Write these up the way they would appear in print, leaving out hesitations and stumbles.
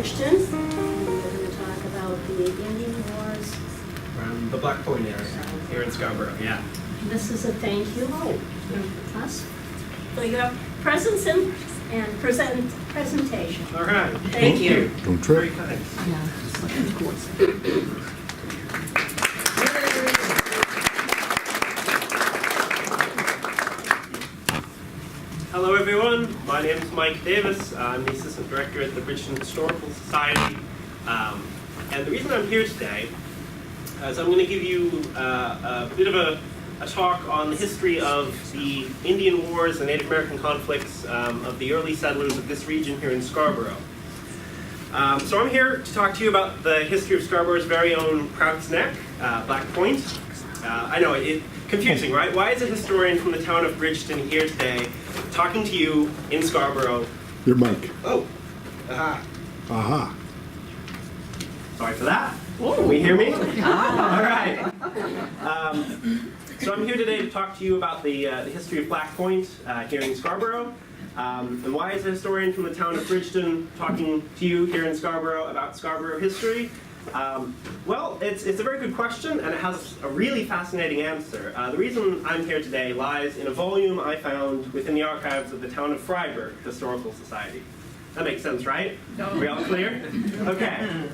Bridgeton. We're going to talk about the Indian Wars. From the Black Point area, here in Scarborough, yeah. This is a thank you from us for your presence and presentation. All right. Thank you. Don't Very trip. kind. Yeah, of course. Hello everyone, my name is Mike Davis. I'm the Assistant Director at the Bridgeton Historical Society. And the reason I'm here today is I'm going to give you a bit of a talk on the history of the Indian Wars and Native American conflicts of the early settlers of this region here in Scarborough. So I'm here to talk to you about the history of Scarborough's very own Prout's Neck, Black Point. I know, it's confusing, right? Why is a historian from the town of Bridgeton here today talking to you in Scarborough? Your mic. Oh, aha. Aha. Sorry for that. Can we hear me? All right. So I'm here today to talk to you about the history of Black Point here in Scarborough. And why is a historian from the town of Bridgeton talking to you here in Scarborough about Scarborough history? Well, it's a very good question, and it has a really fascinating answer. The reason I'm here today lies in a volume I found within the archives of the town of Freiburg Historical Society. That makes sense, right? No. Are we all clear? Okay.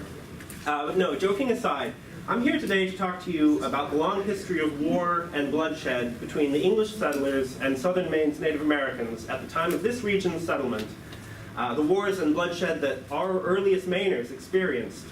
But no, joking aside, I'm here today to talk to you about the long history of war and bloodshed between the English settlers and southern Maine's Native Americans at the time of this region's settlement. The wars and bloodshed that our earliest Mainers experienced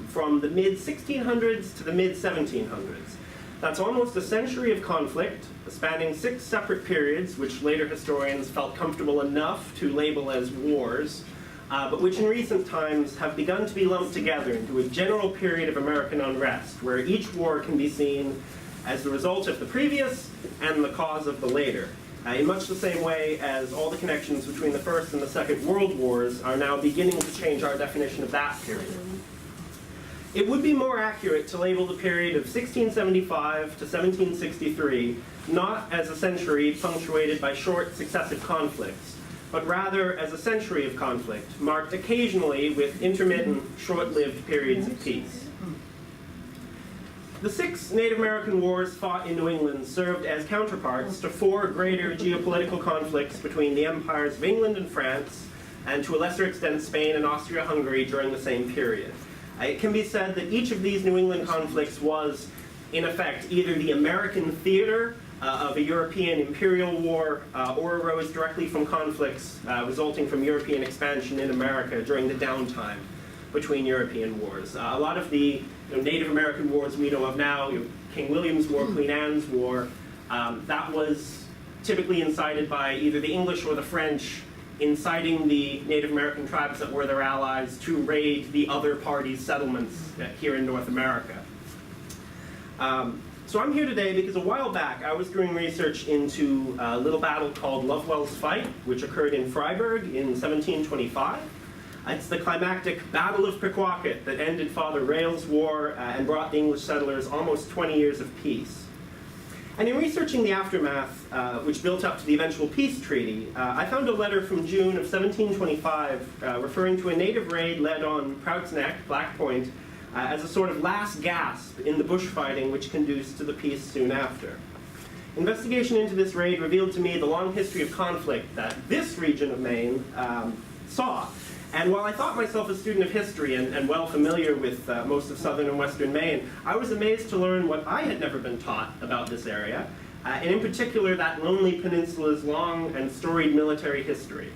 from the mid-1600s to the mid-1700s. That's almost a century of conflict, spanning 6 separate periods, which later historians felt comfortable enough to label as wars, but which in recent times have begun to be lumped together into a general period of American unrest, where each war can be seen as the result of the previous and the cause of the later. In much the same way as all the connections between the First and the Second World Wars are now beginning to change our definition of that period. It would be more accurate to label the period of 1675 to 1763 not as a century punctuated by short successive conflicts, but rather as a century of conflict, marked occasionally with intermittent, short-lived periods of peace. The 6 Native American wars fought in New England served as counterparts to 4 greater geopolitical conflicts between the empires of England and France, and to a lesser extent Spain and Austria-Hungary during the same period. It can be said that each of these New England conflicts was, in effect, either the American theater of a European imperial war or arose directly from conflicts resulting from European expansion in America during the downtime between European wars. A lot of the Native American wars we know of now, King William's War, Queen Anne's War, that was typically incited by either the English or the French inciting the Native American tribes that were their allies to raid the other party's settlements here in North America. So I'm here today because a while back I was doing research into a little battle called Lovewell's Fight, which occurred in Freiburg in 1725. It's the climactic Battle of Pequawket that ended Father Rail's war and brought the English settlers almost 20 years of peace. And in researching the aftermath, which built up to the eventual peace treaty, I found a letter from June of 1725 referring to a native raid led on Prout's Neck, Black Point, as a sort of last gasp in the bushfighting which conduced to the peace soon after. Investigation into this raid revealed to me the long history of conflict that this region of Maine saw. And while I thought myself a student of history and well familiar with most of southern and western Maine, I was amazed to learn what I had never been taught about this area, and in particular that lonely peninsula's long and storied military history.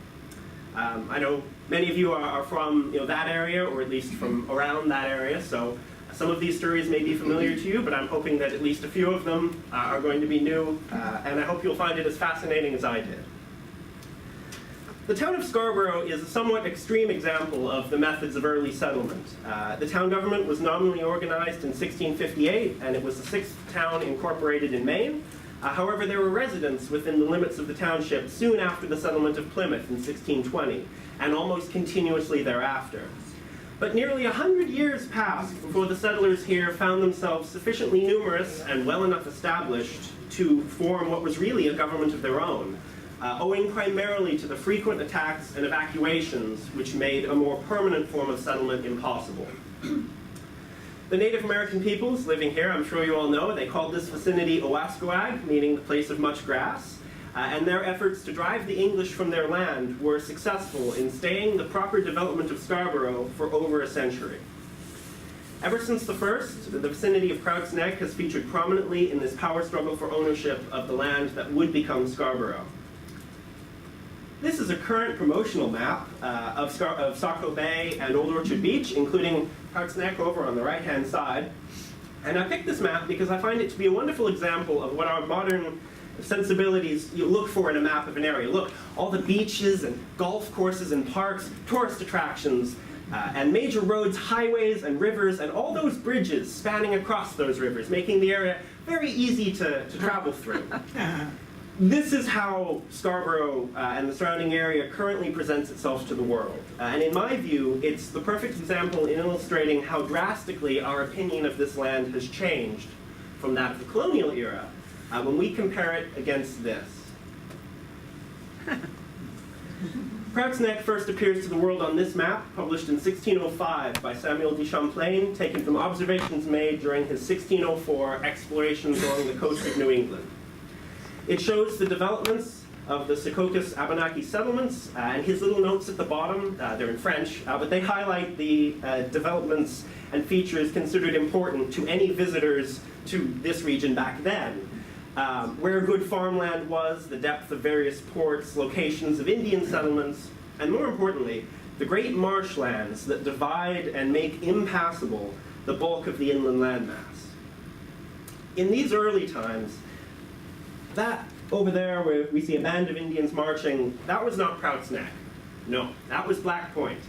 I know many of you are from that area, or at least from around that area, so some of these stories may be familiar to you, but I'm hoping that at least a few of them are going to be new, and I hope you'll find it as fascinating as I did. The town of Scarborough is a somewhat extreme example of the methods of early settlement. The town government was nominally organized in 1658, and it was the 6th town incorporated in Maine. However, there were residents within the limits of the township soon after the settlement of Plymouth in 1620, and almost continuously thereafter. But nearly 100 years passed before the settlers here found themselves sufficiently numerous and well enough established to form what was really a government of their own. owing primarily to the frequent attacks and evacuations which made a more permanent form of settlement impossible. The Native American peoples living here, I'm sure you all know, they called this vicinity Owasquag, meaning the place of much grass, and their efforts to drive the English from their land were successful in staying the proper development of Scarborough for over a century. Ever since the first, the vicinity of Prout's Neck has featured prominently in this power struggle for ownership of the land that would become Scarborough. This is a current promotional map of Saco Bay and Old Orchard Beach, including Prout's Neck over on the right-hand side. And I picked this map because I find it to be a wonderful example of what our modern sensibilities you look for in a map of an area. Look, all the beaches and golf courses and parks, tourist attractions, and major roads, highways, and rivers, and all those bridges spanning across those rivers, making the area very easy to travel through. This is how Scarborough and the surrounding area currently presents itself to the world. And in my view, it's the perfect example in illustrating how drastically our opinion of this land has changed from that of the colonial era when we compare it against this. Prout's Neck first appears to the world on this map, published in 1605 by Samuel de Champlain, taken from observations made during his 1604 explorations along the coast of New England. It shows the developments of the Secaucus Abenaki settlements, and his little notes at the bottom, they're in French, but they highlight the developments and features considered important to any visitors to this region back then. Where good farmland was, the depth of various ports, locations of Indian settlements, and more importantly, the great marshlands that divide and make impassable the bulk of the inland landmass. In these early times, that over there where we see a band of Indians marching, that was not Prout's Neck. No, that was Black Point,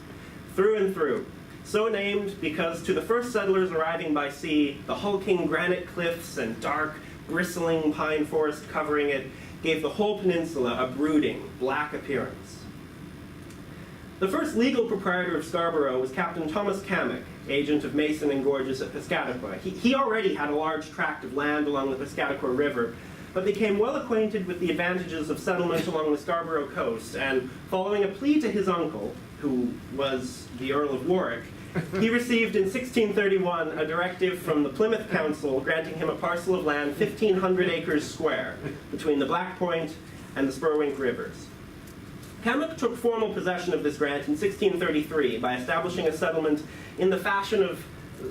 through and through. So named because to the first settlers arriving by sea, the hulking granite cliffs and dark, bristling pine forest covering it gave the whole peninsula a brooding, black appearance. The first legal proprietor of Scarborough was Captain Thomas Cammock, agent of Mason and Gorges at Piscataqua. He already had a large tract of land along the Piscataqua River, but became well acquainted with the advantages of settlement along the Scarborough coast, and following a plea to his uncle, who was the Earl of Warwick, he received in 1631 a directive from the Plymouth Council granting him a parcel of land 1,500 acres square between the Black Point and the Spurwink rivers. Cammock took formal possession of this grant in 1633 by establishing a settlement in the fashion of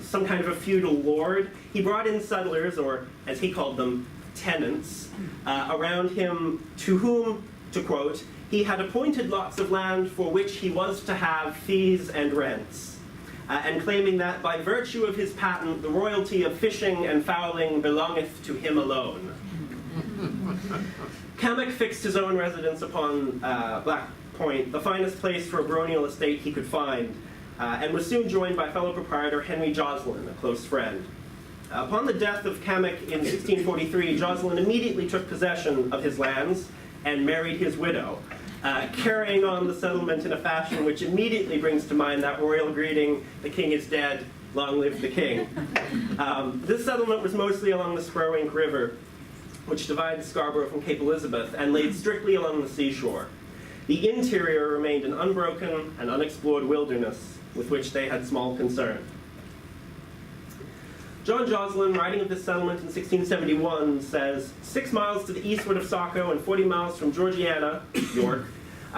some kind of a feudal lord. He brought in settlers, or as he called them, tenants, around him to whom, to quote, he had appointed lots of land for which he was to have fees and rents, and claiming that by virtue of his patent the royalty of fishing and fowling belongeth to him alone. Cammock fixed his own residence upon Black Point, the finest place for a baronial estate he could find, and was soon joined by fellow proprietor Henry Joslin, a close friend. Upon the death of Cammock in 1643, Joslin immediately took possession of his lands and married his widow, carrying on the settlement in a fashion which immediately brings to mind that royal greeting, "The king is dead, long live the king." This settlement was mostly along the Spurwink River, which divides Scarborough from Cape Elizabeth, and laid strictly along the seashore. The interior remained an unbroken and unexplored wilderness with which they had small concern. John Joslin, writing of this settlement in 1671, says, 6 miles to the eastward of Saco and 40 miles from Georgiana, York,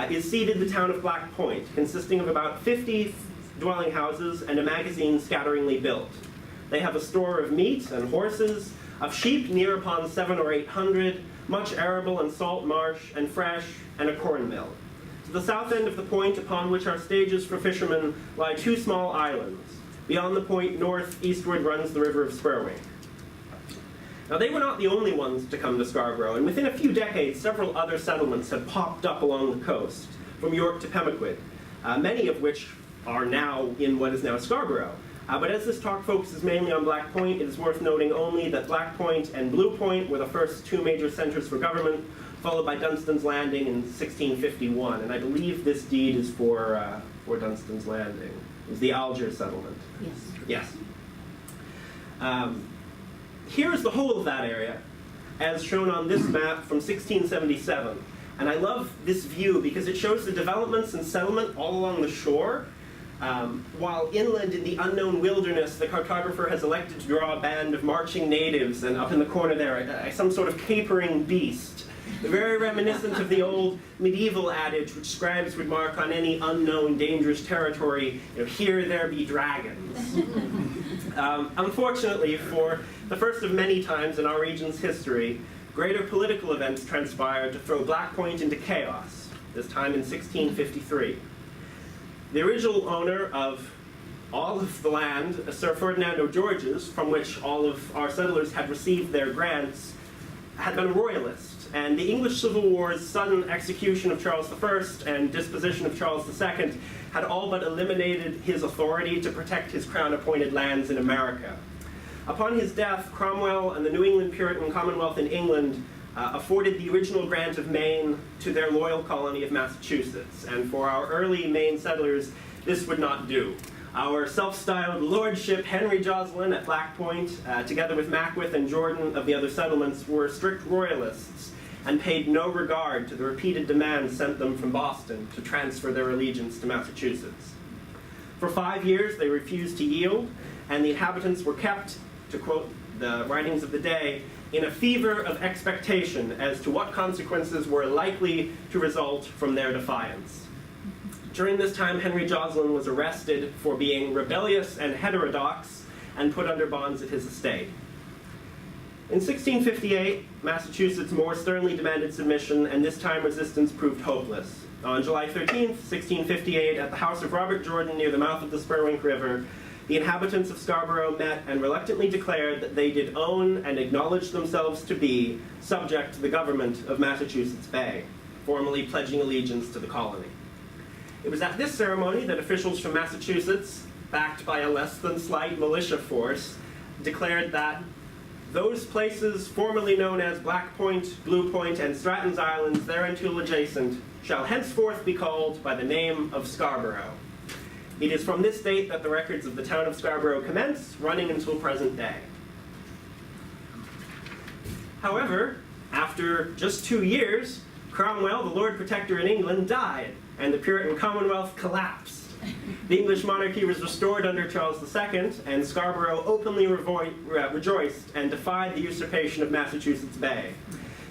is seated the town of Black Point, consisting of about 50 dwelling houses and a magazine scatteringly built. They have a store of meat and horses, of sheep near upon 700 or 800, much arable and salt marsh and fresh, and a corn mill. To the south end of the point, upon which are stages for fishermen, lie 2 small islands. Beyond the point, north-eastward runs the river of Spurwink. Now, they were not the only ones to come to Scarborough, and within a few decades, several other settlements have popped up along the coast, from York to Pemaquid, many of which are now in what is now Scarborough. But as this talk focuses mainly on Black Point, it is worth noting only that Black Point and Blue Point were the first 2 major centers for government, followed by Dunstan's Landing in 1651, and I believe this deed is for Dunstan's Landing. It was the Alger settlement. Yes. Yes. Here is the whole of that area, as shown on this map from 1677. And I love this view because it shows the developments and settlement all along the shore, while inland in the unknown wilderness, the cartographer has elected to draw a band of marching natives, and up in the corner there, some sort of capering beast, very reminiscent of the old medieval adage which scribes would mark on any unknown, dangerous territory, here there be dragons. Unfortunately, for the first of many times in our region's history, greater political events transpired to throw Black Point into chaos, this time in 1653. The original owner of all of the land, Sir Ferdinand O'George's, from which all of our settlers had received their grants, had been a royalist, and the English Civil War's sudden execution of Charles I and disposition of Charles II had all but eliminated his authority to protect his crown-appointed lands in America. Upon his death, Cromwell and the New England Puritan Commonwealth in England afforded the original grant of Maine to their loyal colony of Massachusetts. And for our early Maine settlers, this would not do. Our self-styled lordship, Henry Joslin at Black Point, together with Mackworth and Jordan of the other settlements, were strict royalists and paid no regard to the repeated demands sent them from Boston to transfer their allegiance to Massachusetts. For 5 years, they refused to yield, and the inhabitants were kept, to quote the writings of the day, in a fever of expectation as to what consequences were likely to result from their defiance. During this time, Henry Joslin was arrested for being rebellious and heterodox and put under bonds at his estate. In 1658, Massachusetts more sternly demanded submission, and this time resistance proved hopeless. On July 13th, 1658, at the house of Robert Jordan near the mouth of the Spurwink River, the inhabitants of Scarborough met and reluctantly declared that they did own and acknowledge themselves to be subject to the government of Massachusetts Bay, formally pledging allegiance to the colony. It was at this ceremony that officials from Massachusetts, backed by a less than slight militia force, declared that those places formerly known as Black Point, Blue Point, and Stratton's Islands, thereunto adjacent, shall henceforth be called by the name of Scarborough. It is from this date that the records of the town of Scarborough commence, running until present day. However, after just 2 years, Cromwell, the Lord Protector in England, died, and the Puritan Commonwealth collapsed. The English monarchy was restored under Charles II, and Scarborough openly rejoiced and defied the usurpation of Massachusetts Bay.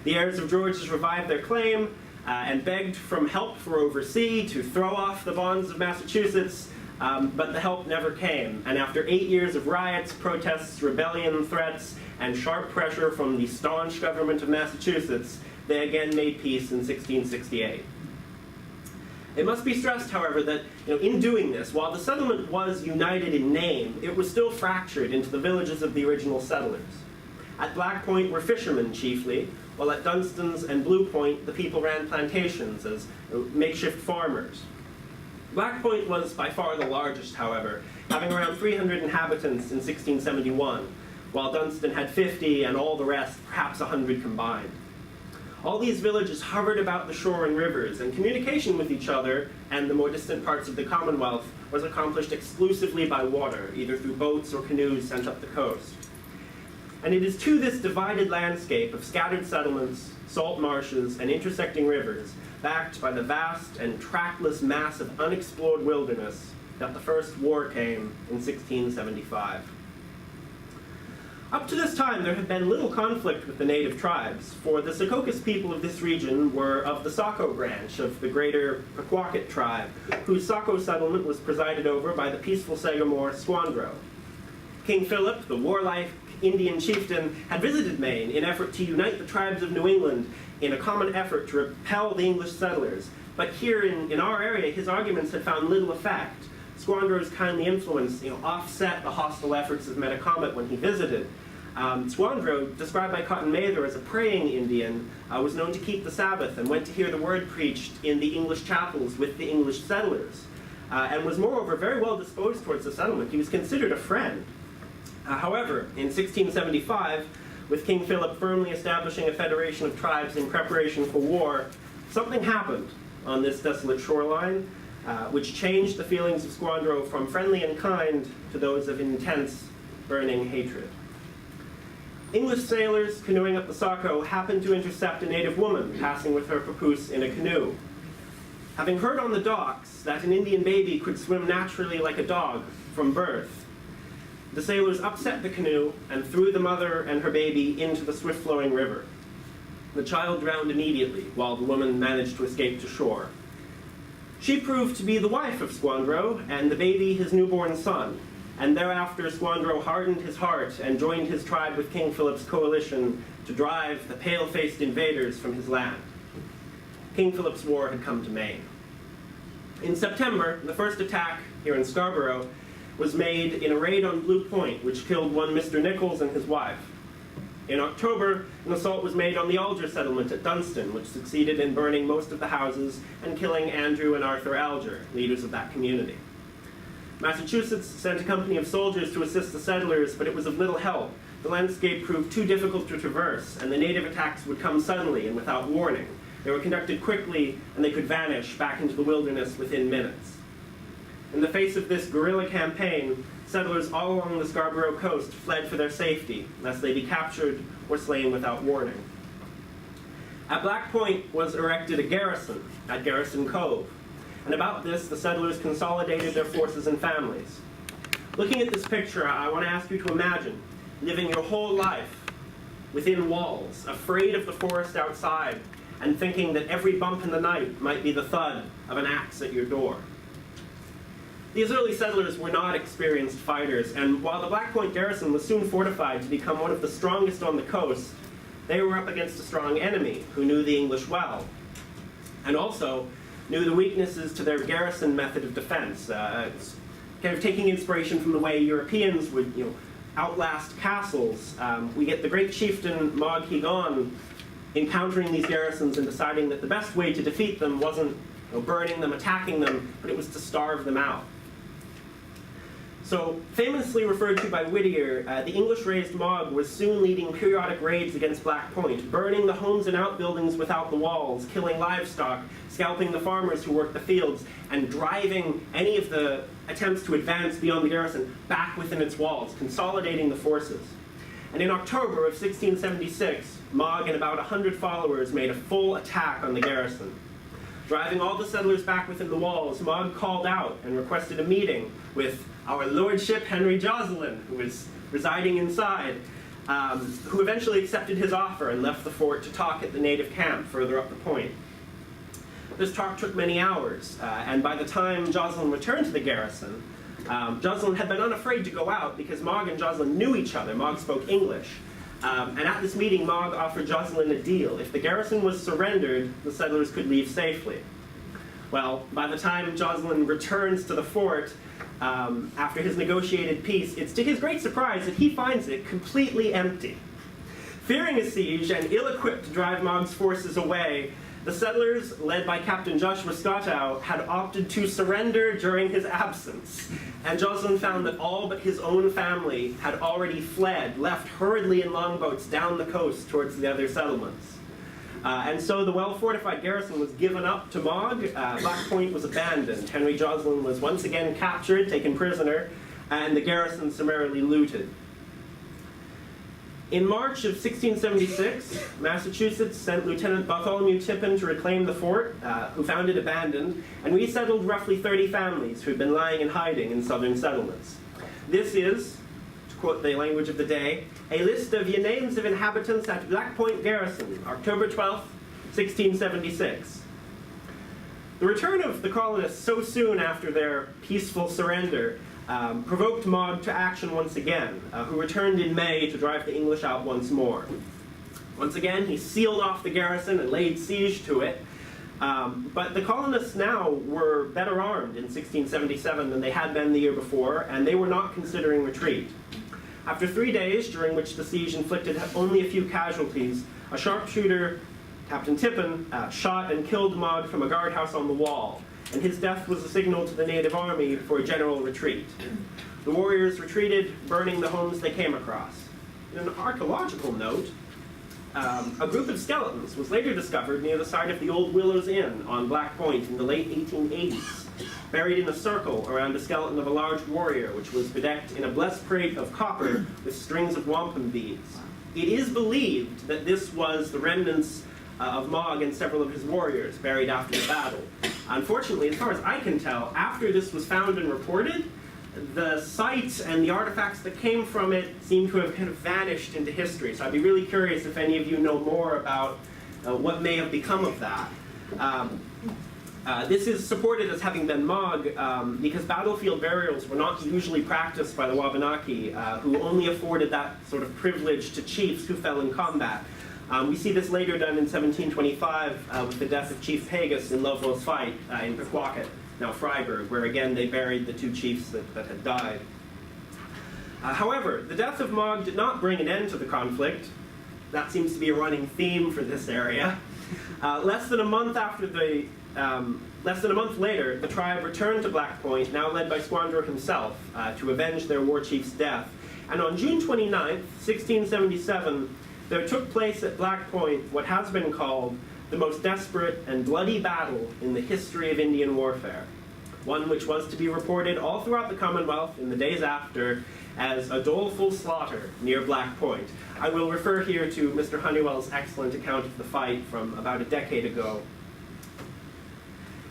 The heirs of George's revived their claim and begged for help from overseas to throw off the bonds of Massachusetts, but the help never came. And after 8 years of riots, protests, rebellion, threats, and sharp pressure from the staunch government of Massachusetts, they again made peace in 1668. It must be stressed, however, that in doing this, while the settlement was united in name, it was still fractured into the villages of the original settlers. At Black Point were fishermen chiefly, while at Dunstan's and Blue Point, the people ran plantations as makeshift farmers. Black Point was by far the largest, however, having around 300 inhabitants in 1671, while Dunstan had 50 and all the rest, perhaps 100 combined. All these villages hovered about the shore and rivers, and communication with each other and the more distant parts of the Commonwealth was accomplished exclusively by water, either through boats or canoes sent up the coast. And it is to this divided landscape of scattered settlements, salt marshes, and intersecting rivers, backed by the vast and trackless mass of unexplored wilderness, that the First War came in 1675. Up to this time, there had been little conflict with the native tribes, for the Secocas people of this region were of the Saco branch of the greater Pequawket tribe, whose Saco settlement was presided over by the peaceful Sagamore Scarborough. King Philip, the warlike Indian chieftain, had visited Maine in effort to unite the tribes of New England in a common effort to repel the English settlers. But here in our area, his arguments had found little effect. Squandra's kindly influence offset the hostile efforts of Metacomet when he visited. Squandro, described by Cotton Mather as a praying Indian, was known to keep the Sabbath and went to hear the word preached in the English chapels with the English settlers, and was moreover very well disposed towards the settlement. He was considered a friend. However, in 1675, with King Philip firmly establishing a federation of tribes in preparation for war, something happened on this desolate shoreline, which changed the feelings of Squandro from friendly and kind to those of intense, burning hatred. English sailors canoeing up the Saco happened to intercept a native woman passing with her papoose in a canoe. Having heard on the docks that an Indian baby could swim naturally like a dog from birth, the sailors upset the canoe and threw the mother and her baby into the swift-flowing river. The child drowned immediately, while the woman managed to escape to shore. She proved to be the wife of Scarborough, and the baby his newborn son, and thereafter Scarborough hardened his heart and joined his tribe with King Philip's coalition to drive the pale-faced invaders from his land. King Philip's War had come to Maine. In September, the first attack here in Scarborough was made in a raid on Blue Point, which killed one Mr. Nichols and his wife. In October, an assault was made on the Alger settlement at Dunston, which succeeded in burning most of the houses and killing Andrew and Arthur Alger, leaders of that community. Massachusetts sent a company of soldiers to assist the settlers, but it was of little help. The landscape proved too difficult to traverse, and the native attacks would come suddenly and without warning. They were conducted quickly, and they could vanish back into the wilderness within minutes. In the face of this guerrilla campaign, settlers all along the Scarborough coast fled for their safety, lest they be captured or slain without warning. At Black Point was erected a garrison at Garrison Cove, and about this the settlers consolidated their forces and families. Looking at this picture, I want to ask you to imagine living your whole life within walls, afraid of the forest outside, and thinking that every bump in the night might be the thud of an axe at your door. These early settlers were not experienced fighters, and while the Black Point garrison was soon fortified to become one of the strongest on the coast, they were up against a strong enemy who knew the English well, and also knew the weaknesses to their garrison method of defense, kind of taking inspiration from the way Europeans would outlast castles. We get the great chieftain Mag Higon encountering these garrisons and deciding that the best way to defeat them wasn't burning them, attacking them, but it was to starve them out. So, famously referred to by Whittier, the English-raised Mog was soon leading periodic raids against Black Point, burning the homes and outbuildings without the walls, killing livestock, scalping the farmers who worked the fields, and driving any of the attempts to advance beyond the garrison back within its walls, consolidating the forces. And in October of 1676, Mog and about 100 followers made a full attack on the garrison. Driving all the settlers back within the walls, Mog called out and requested a meeting with our Lordship Henry Jocelyn, who was residing inside, who eventually accepted his offer and left the fort to talk at the native camp further up the point. This talk took many hours, and by the time Jocelyn returned to the garrison, Jocelyn had been unafraid to go out because Mog and Jocelyn knew each other. Mog spoke English. And at this meeting, Mog offered Jocelyn a deal. If the garrison was surrendered, the settlers could leave safely. Well, by the time Jocelyn returns to the fort, after his negotiated peace, it's to his great surprise that he finds it completely empty. Fearing a siege and ill-equipped to drive Mog's forces away, the settlers, led by Captain Joshua Scottow, had opted to surrender during his absence. And Jocelyn found that all but his own family had already fled, left hurriedly in longboats down the coast towards the other settlements. And so the well-fortified garrison was given up to Mog. Black Point was abandoned. Henry Jocelyn was once again captured, taken prisoner, and the garrison summarily looted. In March of 1676, Massachusetts sent Lieutenant Bartholomew Tippin to reclaim the fort, who found it abandoned, and resettled roughly 30 families who had been lying in hiding in southern settlements. This is, to quote the language of the day, a list of the names of inhabitants at Black Point Garrison, October 12th, 1676. The return of the colonists so soon after their peaceful surrender provoked Mog to action once again, who returned in May to drive the English out once more. Once again, he sealed off the garrison and laid siege to it, but the colonists now were better armed in 1677 than they had been the year before, and they were not considering retreat. After 3 days, during which the siege inflicted only a few casualties, a sharpshooter, Captain Tippin, shot and killed Mog from a guardhouse on the wall, and his death was a signal to the native army for a general retreat. The warriors retreated, burning the homes they came across. In an archaeological note, a group of skeletons was later discovered near the site of the old Willows Inn on Black Point in the late 1880s, buried in a circle around a skeleton of a large warrior, which was bedecked in a breastplate of copper with strings of wampum beads. It is believed that this was the remnants of Mog and several of his warriors buried after the battle. Unfortunately, as far as I can tell, after this was found and reported, the sites and the artifacts that came from it seem to have kind of vanished into history. So I'd be really curious if any of you know more about what may have become of that. This is supported as having been Mog because battlefield burials were not usually practiced by the Wabanaki, who only afforded that sort of privilege to chiefs who fell in combat. We see this later done in 1725 with the death of Chief Pegas in Lovewell's fight in Pequawket, now Freiburg, where again they buried the two chiefs that had died. However, the death of Mog did not bring an end to the conflict. That seems to be a running theme for this area. Less than a month later, the tribe returned to Black Point, now led by Scarborough himself, to avenge their war chief's death. And on June 29th, 1677, there took place at Black Point what has been called the most desperate and bloody battle in the history of Indian warfare, one which was to be reported all throughout the Commonwealth in the days after as a doleful slaughter near Black Point. I will refer here to Mr. Honeywell's excellent account of the fight from about a decade ago.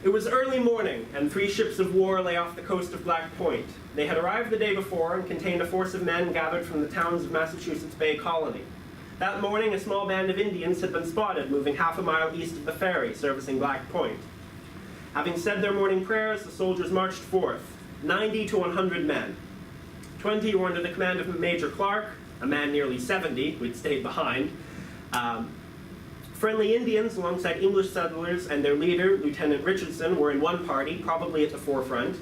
It was early morning, and 3 ships of war lay off the coast of Black Point. They had arrived the day before and contained a force of men gathered from the towns of Massachusetts Bay Colony. That morning, a small band of Indians had been spotted moving half a mile east of the ferry, servicing Black Point. Having said their morning prayers, the soldiers marched forth, 90 to 100 men. 20 were under the command of Major Clark, a man nearly 70 who had stayed behind. Friendly Indians, alongside English settlers and their leader, Lieutenant Richardson, were in one party, probably at the forefront.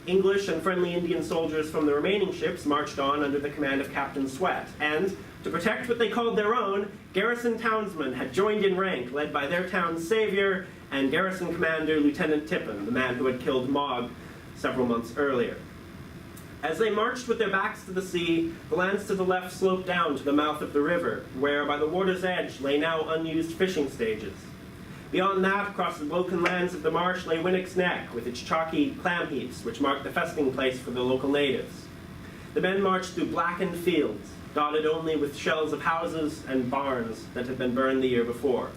English and friendly Indian soldiers from the remaining ships marched on under the command of Captain Swett, and to protect what they called their own, garrison townsmen had joined in rank, led by their town's savior and garrison commander Lieutenant Tippin, the man who had killed Mog several months earlier. As they marched with their backs to the sea, the lands to the left sloped down to the mouth of the river, where by the water's edge lay now unused fishing stages. Beyond that, across the broken lands of the marsh lay Winnick's Neck, with its chalky clam heaps, which marked the feasting place for the local natives. The men marched through blackened fields, dotted only with shells of houses and barns that had been burned the year before.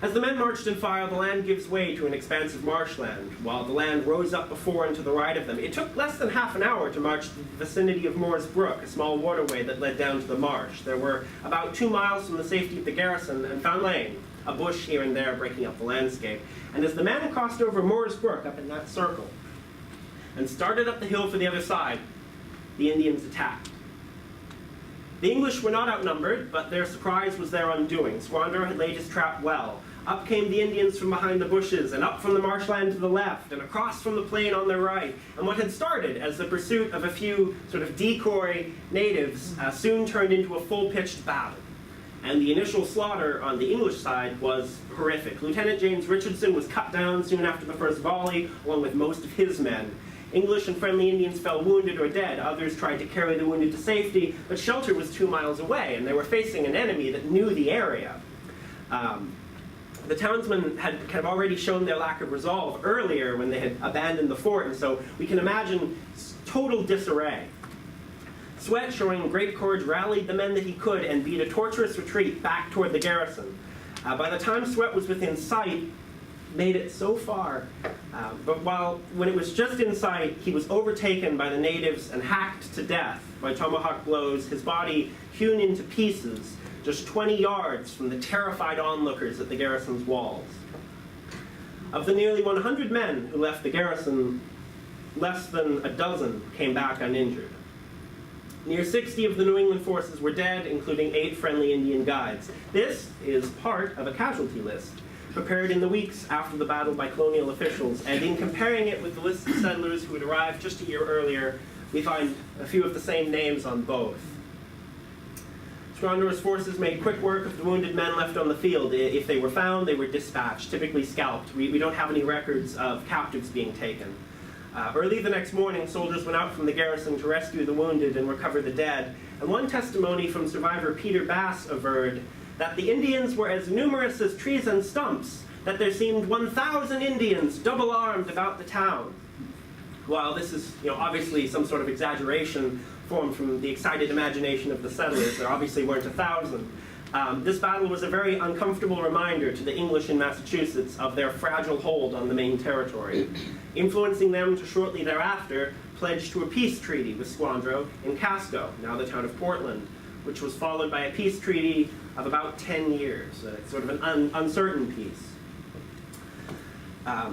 As the men marched in file, the land gives way to an expansive marshland, while the land rose up before and to the right of them. It took less than half an hour to march to the vicinity of Moore's Brook, a small waterway that led down to the marsh. There were about 2 miles from the safety of the garrison and Found Lane, a bush here and there breaking up the landscape. And as the men crossed over Moore's Brook up in that circle and started up the hill for the other side, the Indians attacked. The English were not outnumbered, but their surprise was their undoing. Scarborough had laid his trap well. Up came the Indians from behind the bushes, and up from the marshland to the left, and across from the plain on their right. And what had started as the pursuit of a few sort of decoy natives soon turned into a full-pitched battle. And the initial slaughter on the English side was horrific. Lieutenant James Richardson was cut down soon after the first volley, along with most of his men. English and friendly Indians fell wounded or dead. Others tried to carry the wounded to safety, but shelter was 2 miles away, and they were facing an enemy that knew the area. The townsmen had kind of already shown their lack of resolve earlier when they had abandoned the fort, and so we can imagine total disarray. Swett, showing great courage, rallied the men that he could and beat a torturous retreat back toward the garrison. By the time Swett was within sight, made it so far, but when it was just in sight, he was overtaken by the natives and hacked to death by tomahawk blows, his body hewn into pieces, just 20 yards from the terrified onlookers at the garrison's walls. Of the nearly 100 men who left the garrison, less than a dozen came back uninjured. Near 60 of the New England forces were dead, including 8 friendly Indian guides. This is part of a casualty list, prepared in the weeks after the battle by colonial officials, and in comparing it with the list of settlers who had arrived just a year earlier, we find a few of the same names on both. Scarsborough's forces made quick work of the wounded men left on the field. If they were found, they were dispatched, typically scalped. We don't have any records of captives being taken. Early the next morning, soldiers went out from the garrison to rescue the wounded and recover the dead. And one testimony from survivor Peter Bass averred that the Indians were as numerous as trees and stumps, that there seemed 1,000 Indians double-armed about the town. While this is obviously some sort of exaggeration, formed from the excited imagination of the settlers. There obviously weren't 1,000. This battle was a very uncomfortable reminder to the English in Massachusetts of their fragile hold on the Maine territory, influencing them to shortly thereafter pledge to a peace treaty with Scarborough in Casco, now the town of Portland, which was followed by a peace treaty of about 10 years, sort of an uncertain peace.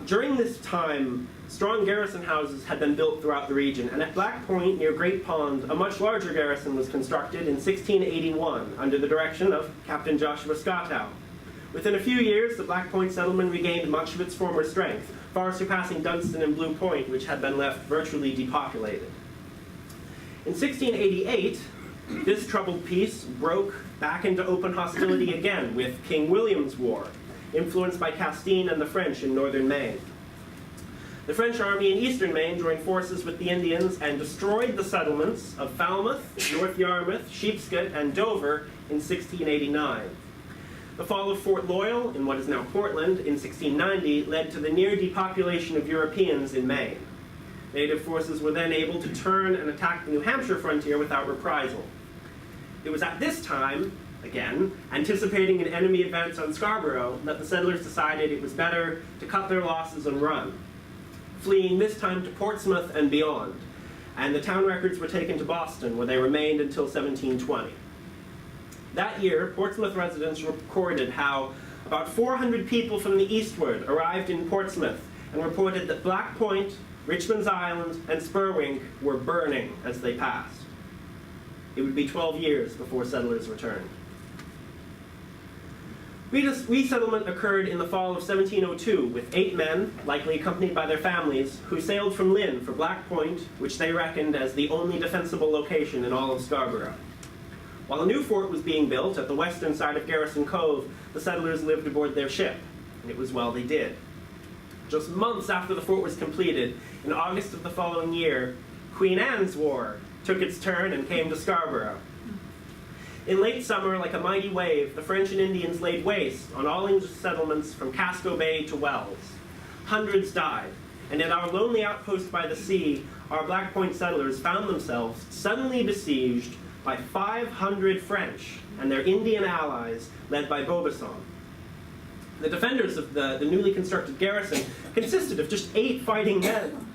During this time, strong garrison houses had been built throughout the region, and at Black Point, near Great Pond, a much larger garrison was constructed in 1681 under the direction of Captain Joshua Scottow. Within a few years, the Black Point settlement regained much of its former strength, far surpassing Dunstan and Blue Point, which had been left virtually depopulated. In 1688, this troubled peace broke back into open hostility again with King William's War, influenced by Castine and the French in northern Maine. The French army in eastern Maine joined forces with the Indians and destroyed the settlements of Falmouth, North Yarmouth, Sheepscot, and Dover in 1689. The fall of Fort Loyal, in what is now Portland, in 1690 led to the near depopulation of Europeans in Maine. Native forces were then able to turn and attack the New Hampshire frontier without reprisal. It was at this time, again, anticipating an enemy advance on Scarborough, that the settlers decided it was better to cut their losses and run, fleeing this time to Portsmouth and beyond, and the town records were taken to Boston, where they remained until 1720. That year, Portsmouth residents recorded how about 400 people from the eastward arrived in Portsmouth and reported that Black Point, Richmond's Island, and Spurwink were burning as they passed. It would be 12 years before settlers returned. Resettlement occurred in the fall of 1702 with 8 men, likely accompanied by their families, who sailed from Lynn for Black Point, which they reckoned as the only defensible location in all of Scarborough. While a new fort was being built at the western side of Garrison Cove, the settlers lived aboard their ship, and it was well they did. Just months after the fort was completed, in August of the following year, Queen Anne's War took its turn and came to Scarborough. In late summer, like a mighty wave, the French and Indians laid waste on all English settlements from Casco Bay to Wells. Hundreds died, and at our lonely outpost by the sea, our Black Point settlers found themselves suddenly besieged by 500 French and their Indian allies, led by Beaubassin. The defenders of the newly constructed garrison consisted of just 8 fighting men.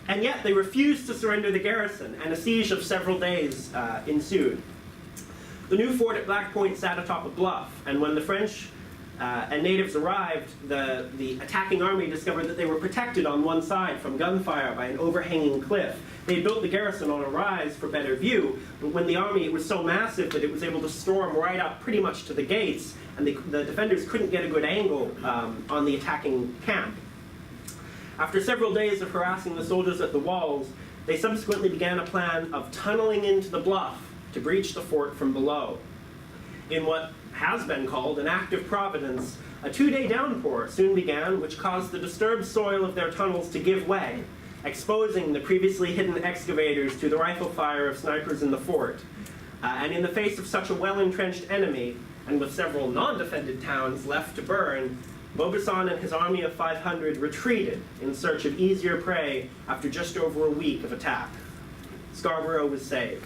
And yet they refused to surrender the garrison, and a siege of several days ensued. The new fort at Black Point sat atop a bluff, and when the French and natives arrived, the attacking army discovered that they were protected on one side from gunfire by an overhanging cliff. They had built the garrison on a rise for better view, but when the army was so massive that it was able to storm right up pretty much to the gates, and the defenders couldn't get a good angle on the attacking camp. After several days of harassing the soldiers at the walls, they subsequently began a plan of tunneling into the bluff to breach the fort from below. In what has been called an act of providence, a 2-day downpour soon began, which caused the disturbed soil of their tunnels to give way, exposing the previously hidden excavators to the rifle fire of snipers in the fort. And in the face of such a well-entrenched enemy, and with several non-defended towns left to burn, Beaubassin and his army of 500 retreated in search of easier prey after just over a week of attack. Scarborough was saved.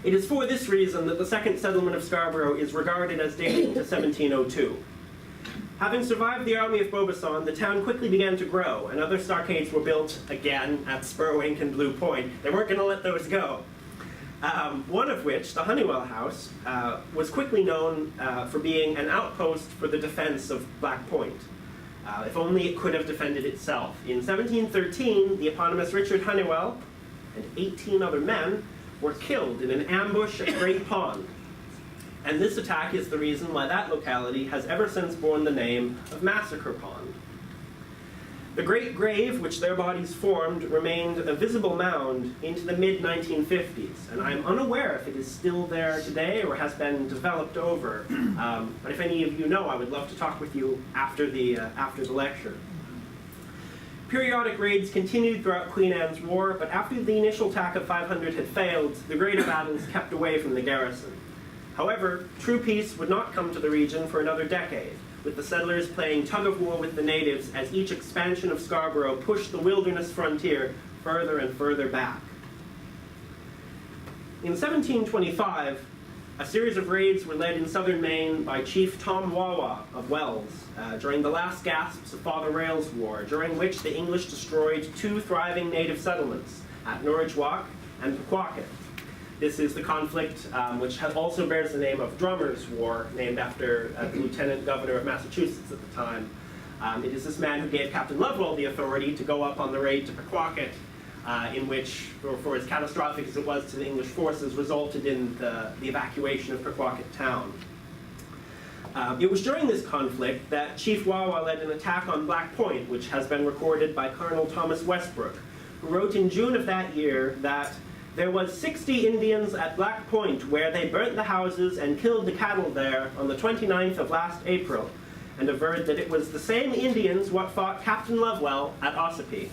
It is for this reason that the second settlement of Scarborough is regarded as dating to 1702. Having survived the army of Beaubassin, the town quickly began to grow, and other stockades were built again at Spurwink and Blue Point. They weren't going to let those go. One of which, the Honeywell House, was quickly known for being an outpost for the defense of Black Point. If only it could have defended itself. In 1713, the eponymous Richard Honeywell and 18 other men were killed in an ambush at Great Pond. And this attack is the reason why that locality has ever since borne the name of Massacre Pond. The great grave which their bodies formed remained a visible mound into the mid-1950s, and I'm unaware if it is still there today or has been developed over. But if any of you know, I would love to talk with you after the lecture. Periodic raids continued throughout Queen Anne's War, but after the initial attack of 500 had failed, the greater battles kept away from the garrison. However, true peace would not come to the region for another decade, with the settlers playing tug-of-war with the natives as each expansion of Scarborough pushed the wilderness frontier further and further back. In 1725, a series of raids were led in southern Maine by Chief Tom Wawa of Wells during the last gasps of Father Rail's War, during which the English destroyed 2 thriving native settlements at Norridgewock and Pequawket. This is the conflict which also bears the name of Drummer's War, named after the Lieutenant Governor of Massachusetts at the time. It is this man who gave Captain Lovewell the authority to go up on the raid to Pequawket, in which, for as catastrophic as it was to the English forces, resulted in the evacuation of Pequawket town. It was during this conflict that Chief Wawa led an attack on Black Point, which has been recorded by Colonel Thomas Westbrook, who wrote in June of that year that there was 60 Indians at Black Point where they burnt the houses and killed the cattle there on the 29th of last April, and averred that it was the same Indians what fought Captain Lovewell at Ossipee.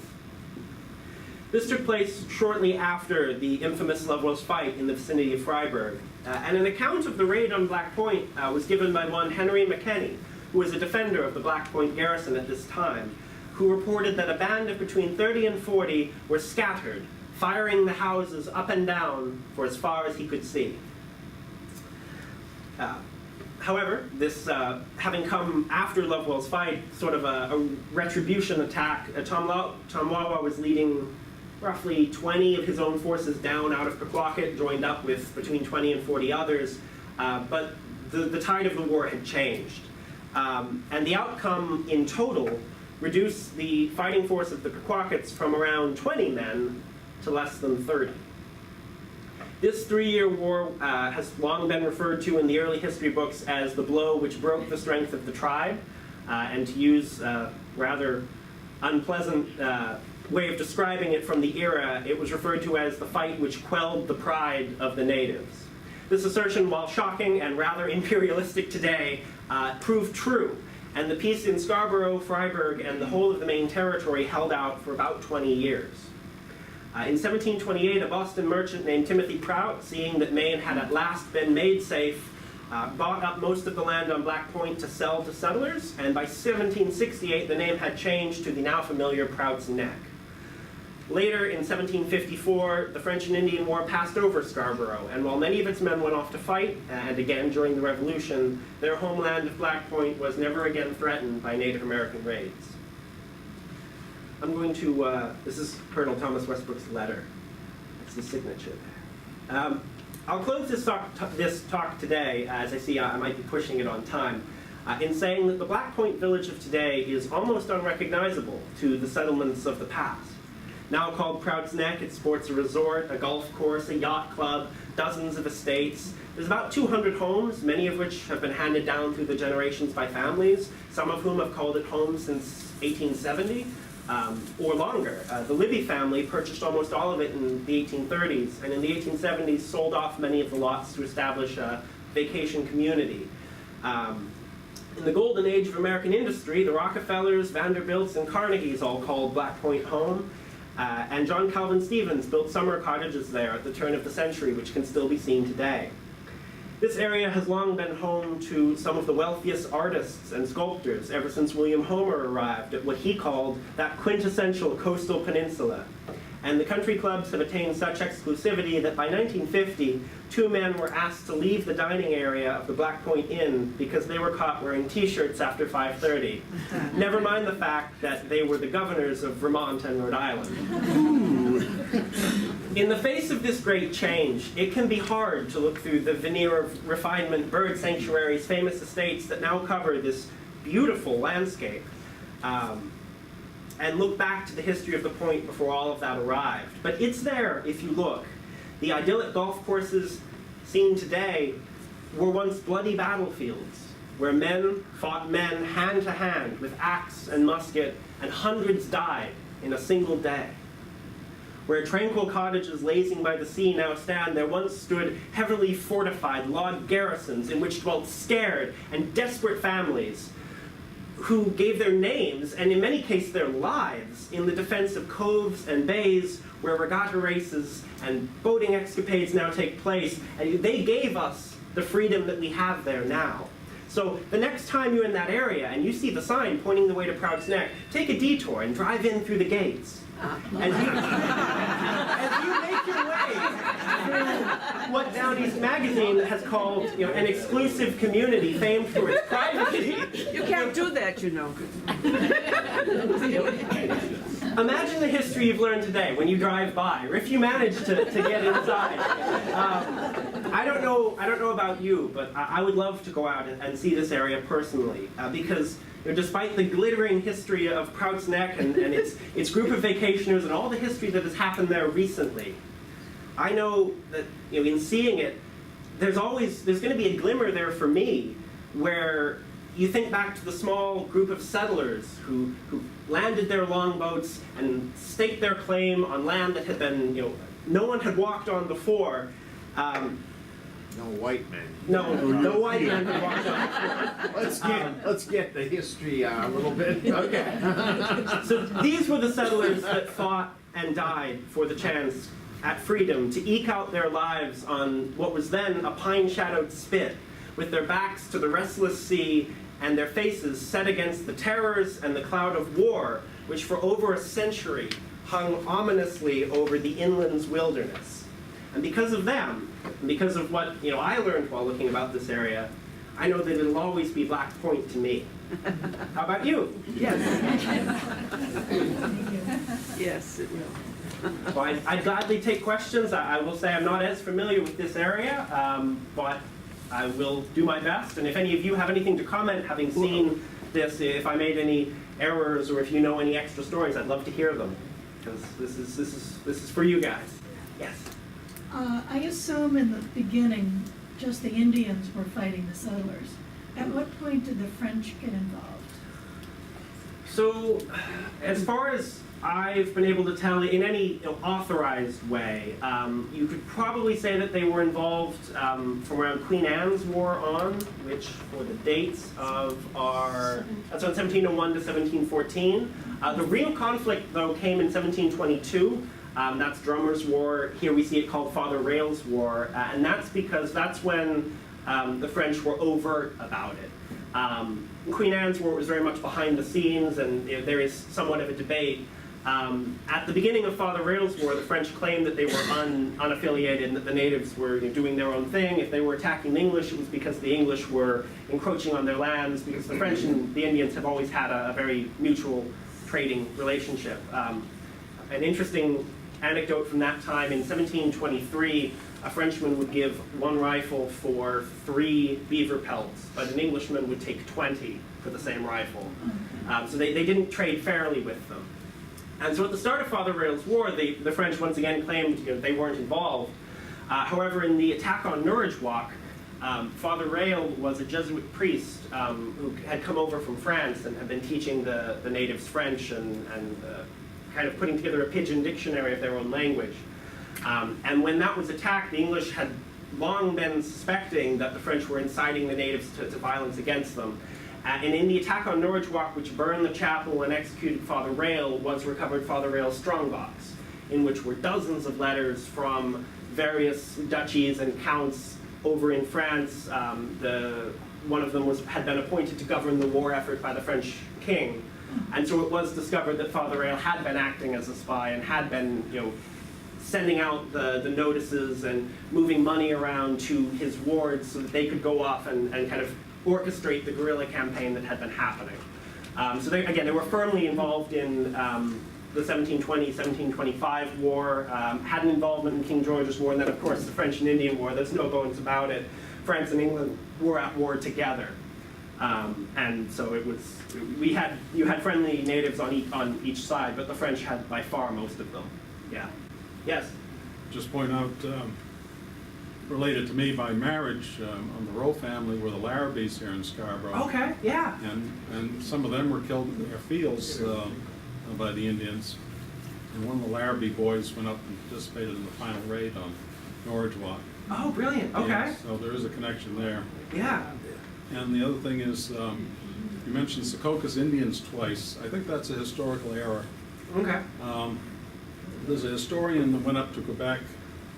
This took place shortly after the infamous Lovewell's fight in the vicinity of Freiburg, and an account of the raid on Black Point was given by one Henry McKenney, who was a defender of the Black Point garrison at this time, who reported that a band of between 30 and 40 were scattered, firing the houses up and down for as far as he could see. However, this having come after Lovewell's fight, sort of a retribution attack, Tom Wawa was leading roughly 20 of his own forces down out of Pequawket, joined up with between 20 and 40 others, but the tide of the war had changed. And the outcome in total reduced the fighting force of the Pequawkets from around 20 men to less than 30. This 3-year war has long been referred to in the early history books as the blow which broke the strength of the tribe, and to use a rather unpleasant way of describing it from the era, it was referred to as the fight which quelled the pride of the natives. This assertion, while shocking and rather imperialistic today, proved true, and the peace in Scarborough, Freiburg, and the whole of the Maine territory held out for about 20 years. In 1728, a Boston merchant named Timothy Prout, seeing that Maine had at last been made safe, bought up most of the land on Black Point to sell to settlers, and by 1768 the name had changed to the now familiar Prout's Neck. Later, in 1754, the French and Indian War passed over Scarborough, and while many of its men went off to fight, and again during the Revolution, their homeland of Black Point was never again threatened by Native American raids. I'm going to, this is Colonel Thomas Westbrook's letter. That's his signature there. I'll close this talk today, as I see I might be pushing it on time, in saying that the Black Point village of today is almost unrecognizable to the settlements of the past. Now called Prout's Neck, it sports a resort, a golf course, a yacht club, dozens of estates. There's about 200 homes, many of which have been handed down through the generations by families, some of whom have called it home since 1870 or longer. The Libby family purchased almost all of it in the 1830s, and in the 1870s sold off many of the lots to establish a vacation community. In the golden age of American industry, the Rockefellers, Vanderbilts, and Carnegies all called Black Point home. And John Calvin Stevens built summer cottages there at the turn of the century, which can still be seen today. This area has long been home to some of the wealthiest artists and sculptors ever since William Homer arrived at what he called that quintessential coastal peninsula. And the country clubs have attained such exclusivity that by 1950, 2 men were asked to leave the dining area of the Black Point Inn because they were caught wearing t-shirts after 5:30. Never mind the fact that they were the governors of Vermont and Rhode Island. In the face of this great change, it can be hard to look through the veneer of refinement bird sanctuaries, famous estates that now cover this beautiful landscape, and look back to the history of the point before all of that arrived. But it's there if you look. The idyllic golf courses seen today were once bloody battlefields where men fought men hand to hand with axe and musket, and hundreds died in a single day. Where tranquil cottages lazing by the sea now stand, there once stood heavily fortified log garrisons in which dwelt scared and desperate families who gave their names, and in many cases their lives, in the defense of coves and bays where regatta races and boating escapades now take place. And they gave us the freedom that we have there now. So the next time you're in that area and you see the sign pointing the way to Proud's Neck, take a detour and drive in through the gates. As you make your way through what Down East Magazine has called, an exclusive community famed for its privacy. You can't do that, you know. Imagine the history you've learned today when you drive by, or if you manage to get inside. I don't know about you, but I would love to go out and see this area personally, because despite the glittering history of Proud's Neck and its group of vacationers and all the history that has happened there recently, I know that in seeing it, there's going to be a glimmer there for me where you think back to the small group of settlers who landed their longboats and staked their claim on land that had been, no one had walked on before. No white men. No white men had walked on before. Let's get the history a little bit. Okay. So these were the settlers that fought and died for the chance at freedom to eke out their lives on what was then a pine-shadowed spit, with their backs to the restless sea and their faces set against the terrors and the cloud of war, which for over a century hung ominously over the inland's wilderness. And because of them, and because of what I learned while looking about this area, I know that it'll always be Black Point to me. How about you? Yes. Yes, it will. Well, I'd gladly take questions. I will say I'm not as familiar with this area, but I will do my best. And if any of you have anything to comment, having seen this, if I made any errors or if you know any extra stories, I'd love to hear them, because this is for you guys. Yes. I assume in the beginning, just the Indians were fighting the settlers. At what point did the French get involved? So, as far as I've been able to tell in any authorized way, you could probably say that they were involved from around Queen Anne's War on, which for the dates of that's on 1701 to 1714. The real conflict, though, came in 1722. That's Drummer's War. Here we see it called Father Rail's War, and that's because that's when the French were overt about it. Queen Anne's War was very much behind the scenes, and there is somewhat of a debate. At the beginning of Father Rail's War, the French claimed that they were unaffiliated and that the natives were doing their own thing. If they were attacking the English, it was because the English were encroaching on their lands, because the French and the Indians have always had a very mutual trading relationship. An interesting anecdote from that time, in 1723, a Frenchman would give one rifle for 3 beaver pelts, but an Englishman would take 20 for the same rifle. So they didn't trade fairly with them. And so at the start of Father Rail's War, the French once again claimed they weren't involved. However, in the attack on Norridgewock, Father Rail was a Jesuit priest who had come over from France and had been teaching the natives French and kind of putting together a pidgin dictionary of their own language. And when that was attacked, the English had long been suspecting that the French were inciting the natives to violence against them. And in the attack on Norridgewock, which burned the chapel and executed Father Rail, was recovered Father Rail's strongbox, in which were dozens of letters from various duchies and counts over in France. One of them had been appointed to govern the war effort by the French king. And so it was discovered that Father Rail had been acting as a spy and had been, sending out the notices and moving money around to his wards so that they could go off and kind of orchestrate the guerrilla campaign that had been happening. So they were firmly involved in the 1720-1725 war, had an involvement in King George's War, and then of course the French and Indian War. There's no bones about it. France and England were at war together. And so you had friendly natives on each side, but the French had by far most of them. Yeah. Yes? Just point out, related to me by marriage, on the Rowe family were the Larrabees here in Scarborough. Okay, yeah. And some of them were killed in their fields by the Indians. And one of the Larrabee boys went up and participated in the final raid on Norridgewock. Oh, brilliant. Okay. Yeah, so there is a connection there. Yeah. And the other thing is, you mentioned Secaucus Indians twice. I think that's a historical error. Okay. There's a historian that went up to Quebec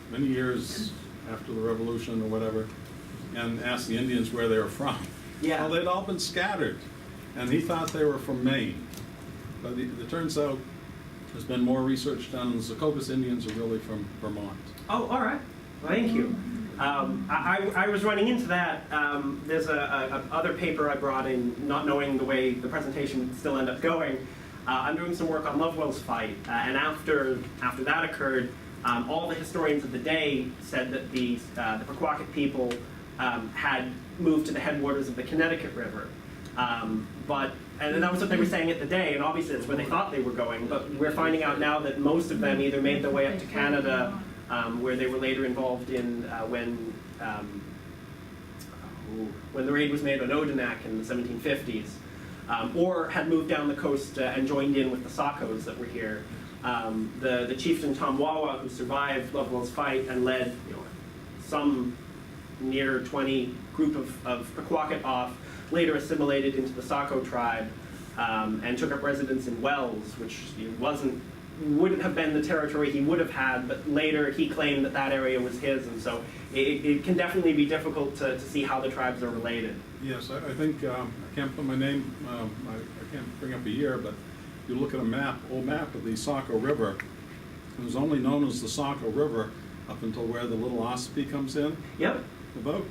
many years after the Revolution or whatever, and asked the Indians where they were from. Yeah. Well, they'd all been scattered, and he thought they were from Maine. But it turns out there's been more research done, and the Secaucus Indians are really from Vermont. Oh, all right. Thank you. I was running into that. There's a other paper I brought in, not knowing the way the presentation would still end up going. I'm doing some work on Lovewell's fight, and after that occurred, all the historians of the day said that the Pequawket people had moved to the headwaters of the Connecticut River. And that was what they were saying at the day, and obviously that's where they thought they were going, but we're finding out now that most of them either made their way up to Canada, where they were later involved in when the raid was made on Odanak in the 1750s, or had moved down the coast and joined in with the Sacos that were here. The chieftain Tom Wawa, who survived Lovewell's fight and led some near 20 group of Pequawket off, later assimilated into the Saco tribe and took up residence in Wells, which wouldn't have been the territory he would have had, but later he claimed that area was his, and so it can definitely be difficult to see how the tribes are related. Yes, I think, I can't put my name, I can't bring up a year, but if you look at old map of the Saco River, it was only known as the Saco River up until where the Little Ossipee comes in. Yep. About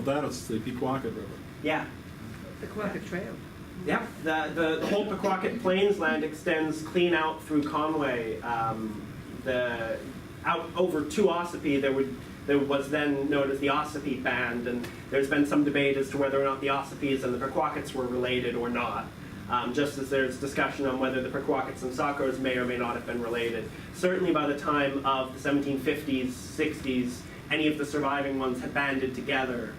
that, it's the Pequawket River. Yeah. The Pequawket Trail. Yep. The whole Pequawket Plains land extends clean out through Conway. Out over to Ossipee, there was then known as the Ossipee Band, and there's been some debate as to whether or not the Ossipees and the Pequawkets were related or not. Just as there's discussion on whether the Pequawkets and Sacos may or may not have been related. Certainly by the time of the 1750s, 60s, any of the surviving ones had banded together.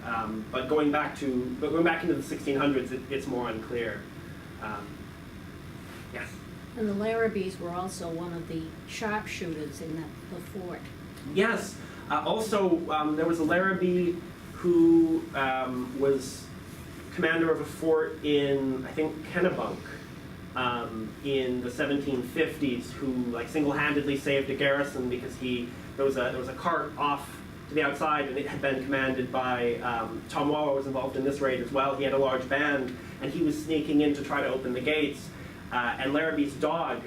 But going back into the 1600s, it's more unclear. Yes? And the Larrabees were also one of the sharpshooters in the fort. Yes. Also, there was a Larrabee who was commander of a fort in, I think, Kennebunk in the 1750s, who single-handedly saved a garrison because there was a cart off to the outside, and it had been commanded by Tom Wawa was involved in this raid as well. He had a large band, and he was sneaking in to try to open the gates, and Larrabee's dog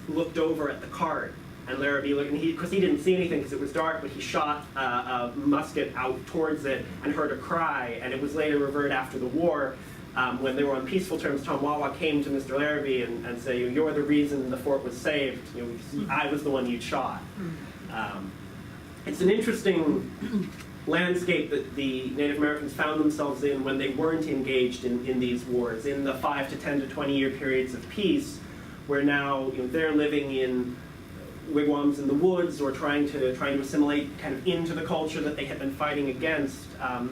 looked over at the cart, and Larrabee looked, and because he didn't see anything because it was dark, but he shot a musket out towards it and heard a cry, and it was later revered after the war. When they were on peaceful terms, Tom Wawa came to Mr. Larrabee and said, "You're the reason the fort was saved. I was the one you shot." It's an interesting landscape that the Native Americans found themselves in when they weren't engaged in these wars, in the 5 to 10 to 20-year periods of peace, where now they're living in wigwams in the woods or trying to assimilate kind of into the culture that they had been fighting against.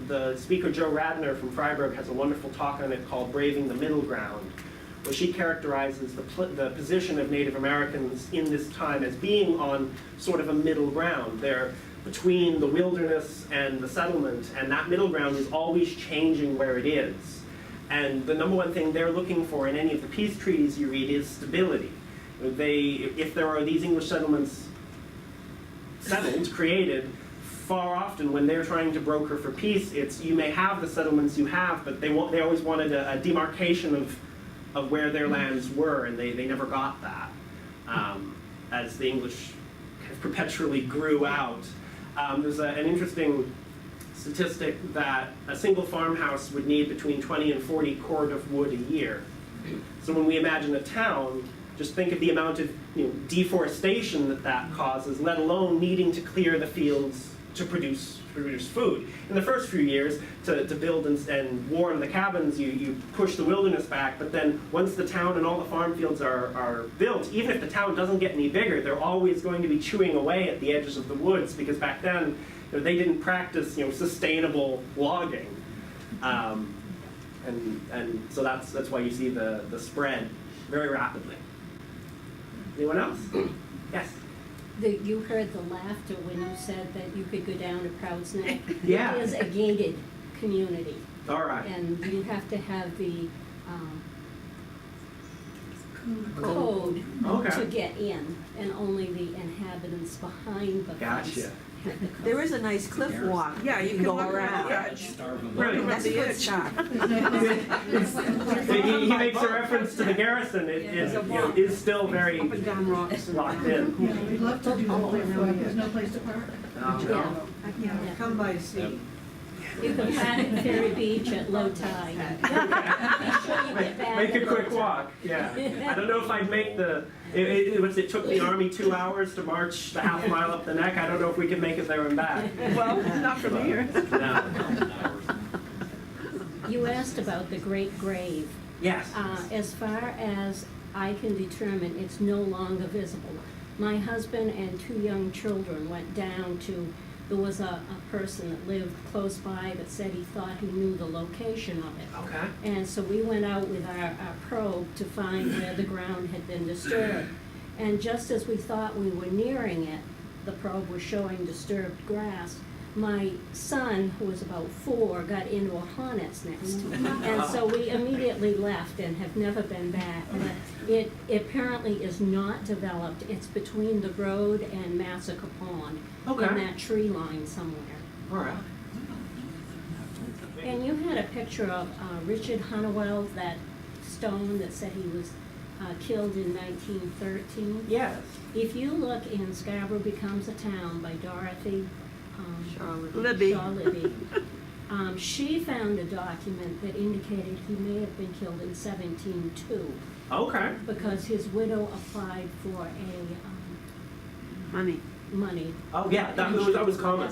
The speaker Joe Radner from Freiburg has a wonderful talk on it called "Braving the Middle Ground," where she characterizes the position of Native Americans in this time as being on sort of a middle ground. They're between the wilderness and the settlement, and that middle ground is always changing where it is. And the number one thing they're looking for in any of the peace treaties you read is stability. If there are these English settlements created, far often when they're trying to broker for peace, it's you may have the settlements you have, but they always wanted a demarcation of where their lands were, and they never got that as the English kind of perpetually grew out. There's an interesting statistic that a single farmhouse would need between 20 and 40 cord of wood a year. So when we imagine a town, just think of the amount of deforestation that causes, let alone needing to clear the fields to produce food. In the first few years, to build and warm the cabins, you push the wilderness back, but then once the town and all the farm fields are built, even if the town doesn't get any bigger, they're always going to be chewing away at the edges of the woods, because back then they didn't practice sustainable logging. And so that's why you see the spread very rapidly. Anyone else? Yes? You heard the laughter when you said that you could go down to Proud's Neck. Yeah. It is a gated community. All right. And you have to have the code Okay. to get in, and only the inhabitants behind the fence Gotcha. There is a nice cliff walk. Yeah, you can go look around the around. edge. Brilliant. That's a good start. He makes a reference to the garrison. It is still very Up and down rocks. locked in. Yeah, we'd love to do that, but there's no place to park. Yeah. Come by sea. You can park at Ferry Beach at low tide. Be sure you get back. Make a quick walk, yeah. I don't know if I'd make it took the Army 2 hours to march the half mile up the neck. I don't know if we can make it there and back. Well, not from here. No. You asked about the Great Grave. Yes. As far as I can determine, it's no longer visible. My husband and 2 young children went down to, there was a person that lived close by that said he thought he knew the location of it. Okay. And so we went out with our probe to find where the ground had been disturbed. And just as we thought we were nearing it, the probe was showing disturbed grass. My son, who was about 4, got into a hornet's nest. And so we immediately left and have never been back. But it apparently is not developed. It's between the road and Massacre Pond, Okay. in that tree line somewhere. All right. And you had a picture of Richard Hunnewell, that stone that said he was killed in 1913. Yes. If you look in Scarborough Becomes a Town by Dorothy Libby. Shaw Libby, she found a document that indicated he may have been killed in 1702 Okay. because his widow applied for Money. money. Oh, yeah, that was common.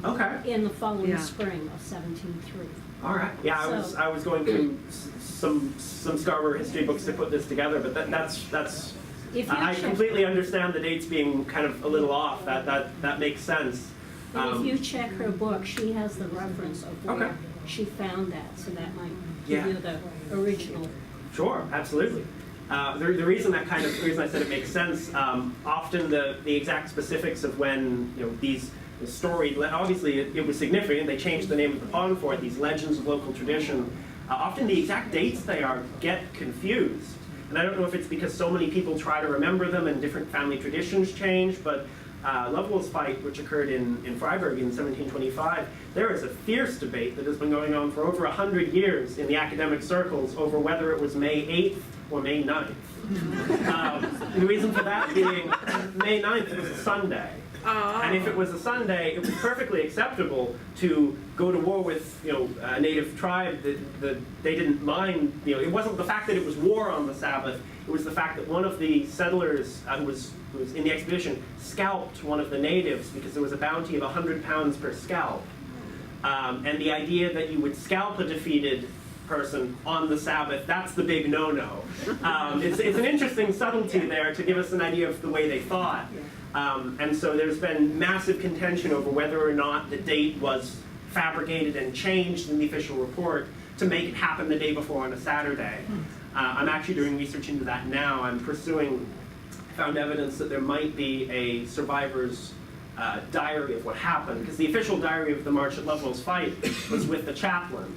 Okay. In the following Yeah. spring of 1703. All right. Yeah, I was going through some Scarborough history books to put this together, but that's. If you I check- completely understand the dates being kind of a little off. That makes sense. And if you check her book, she has the reference of where Okay. she found that, so that might Yeah. give you the original. Sure, absolutely. The reason I said it makes sense, often the exact specifics of when these storied, obviously it was significant. They changed the name of the pond for it. These legends of local tradition. Often the exact dates they are get confused, and I don't know if it's because so many people try to remember them and different family traditions change, but. Lovewell's fight, which occurred in Freiburg in 1725, there is a fierce debate that has been going on for over 100 years in the academic circles over whether it was May 8th or May 9th. The reason for that being May 9th was a Sunday. And if it was a Sunday, it was perfectly acceptable to go to war with a native tribe that they didn't mind. It wasn't the fact that it was war on the Sabbath. It was the fact that one of the settlers who was in the expedition scalped one of the natives because there was a bounty of 100 pounds per scalp. And the idea that you would scalp a defeated person on the Sabbath, that's the big no-no. It's an interesting subtlety there to give us an idea of the way they thought. And so there's been massive contention over whether or not the date was fabricated and changed in the official report to make it happen the day before on a Saturday. I'm actually doing research into that now. I'm found evidence that there might be a survivor's diary of what happened, because the official diary of the March at Lovewell's fight was with the chaplain,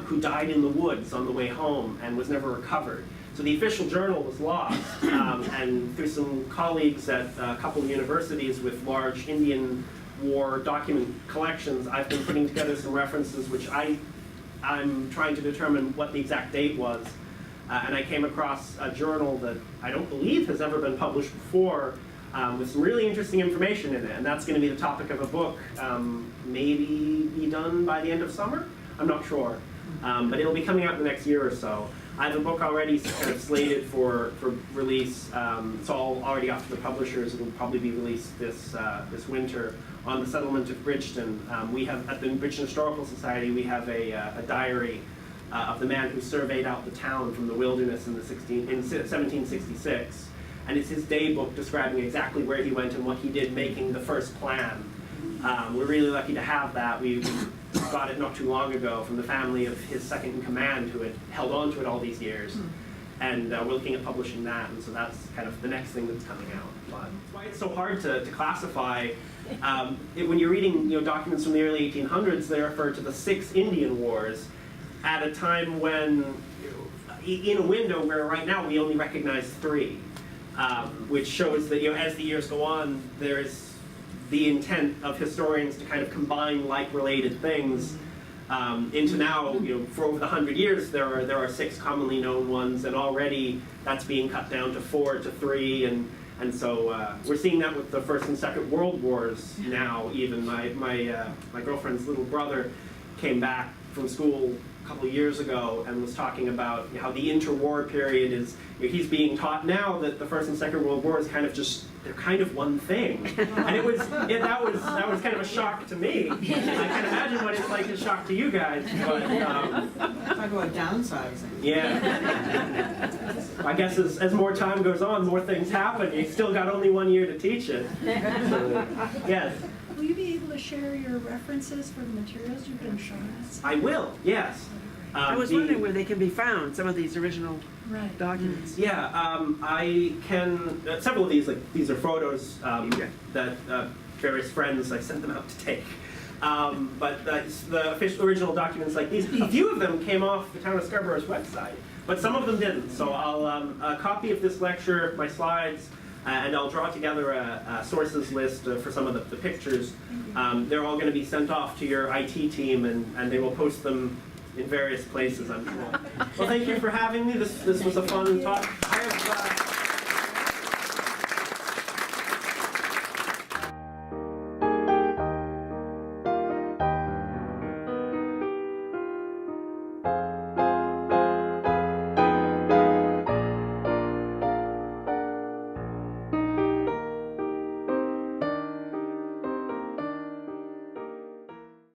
who died in the woods on the way home and was never recovered. So the official journal was lost, and through some colleagues at a couple of universities with large Indian War document collections, I've been putting together some references which I'm trying to determine what the exact date was. And I came across a journal that I don't believe has ever been published before, with some really interesting information in it, and that's going to be the topic of a book, maybe be done by the end of summer? I'm not sure, but it'll be coming out in the next year or so. I have a book already kind of slated for release. It's all already off to the publishers. It'll probably be released this winter on the settlement of Bridgeton. We have, at the Bridgeton Historical Society, we have a diary of the man who surveyed out the town from the wilderness in 1766. And it's his day book describing exactly where he went and what he did, making the first plan. We're really lucky to have that. We got it not too long ago from the family of his second in command, who had held on to it all these years. And we're looking at publishing that, and so that's kind of the next thing that's coming out. But that's why it's so hard to classify. When you're reading documents from the early 1800s, they refer to the 6 Indian Wars at a time when, in a window where right now we only recognize 3, which shows that as the years go on, there is the intent of historians to kind of combine like-related things into now, for over the 100 years, there are 6 commonly known ones, and already that's being cut down to 4 to 3, and so we're seeing that with the First and Second World Wars now. Even my girlfriend's little brother came back from school a couple of years ago and was talking about how the interwar period is. He's being taught now that the First and Second World War is they're kind of one thing, and that was kind of a shock to me. I can imagine what it's like to shock to you guys, but Talk about downsizing. yeah. I guess as more time goes on, more things happen. You still got only 1 year to teach it. So, yes. Will you be able to share your references for the materials you've been showing us? I will, yes. I was wondering where they can be found, some of these original Right. documents. Yeah, I can, several of these are photos that various friends I sent them out to take. But the official original documents like these, a few of them came off the town of Scarborough's website, but some of them didn't. So I'll a copy of this lecture, my slides, and I'll draw together a sources list for some of the pictures. They're all going to be sent off to your IT team, and they will post them in various places, I'm sure. Well, thank you for having me. This was a fun talk. I have